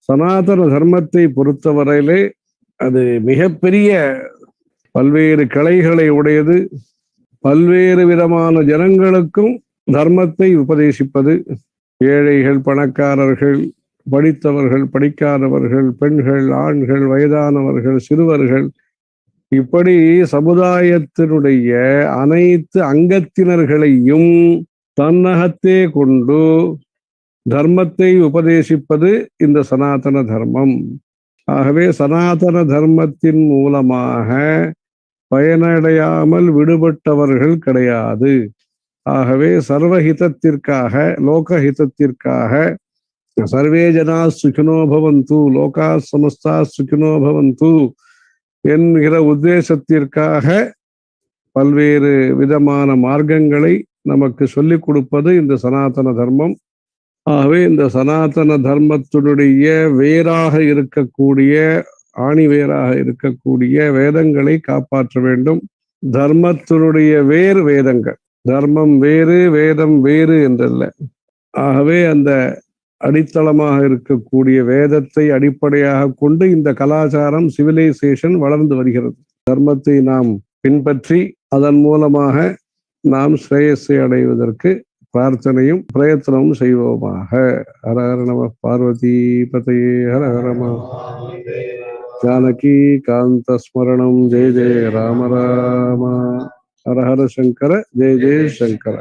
சனாதன தர்மத்தை பொறுத்தவரையிலே அது மிகப்பெரிய பல்வேறு கிளைகளை உடையது. பல்வேறு விதமான ஜனங்களுக்கும் தர்மத்தை உபதேசிப்பது. ஏழைகள், பணக்காரர்கள், படித்தவர்கள், படிக்காதவர்கள், பெண்கள், ஆண்கள், வயதானவர்கள், சிறுவர்கள், இப்படி சமுதாயத்தினுடைய அனைத்து அங்கத்தினர்களையும் தன்னகத்தே கொண்டு தர்மத்தை உபதேசிப்பது இந்த சனாதன தர்மம். ஆகவே சனாதன தர்மத்தின் மூலமாக பயனடையாமல் விடுபட்டவர்கள் கிடையாது. ஆகவே சர்வஹிதத்திற்காக, லோகஹிதத்திற்காக, சர்வே ஜனா சுகினோ பவந்து, லோகா சமஸ்தா சுகினோ பவந்து என்கிற உத்தேசத்திற்காக பல்வேறு விதமான மார்க்கங்களை நமக்கு சொல்லிக் கொடுப்பது இந்த சனாதன தர்மம். ஆகவே இந்த சனாதன தர்மத்தினுடைய வேறாக இருக்கக்கூடிய, ஆணிவேராக இருக்கக்கூடிய வேதங்களை காப்பாற்ற வேண்டும். தர்மத்தினுடைய வேறு வேதங்கள், தர்மம் வேறு வேதம் வேறு என்றல்ல. ஆகவே அந்த அடித்தளமாக இருக்கக்கூடிய வேதத்தை அடிப்படையாக கொண்டு இந்த கலாச்சாரம், சிவிலைசேஷன் வளர்ந்து வருகிறது. தர்மத்தை நாம் பின்பற்றி அதன் மூலமாக நாம் ஸ்ரேயஸை அடைவதற்கு பிரார்த்தனையும் பிரயத்தனமும் செய்வோமாக. ஹர ஹர நம பார்வதி பதையே ஹர ஹர ஜானகி காந்த ஸ்மரணம். ஜெய ஜெய ராம ராம. ஹர ஹர சங்கர. ஜெய ஜெய சங்கர.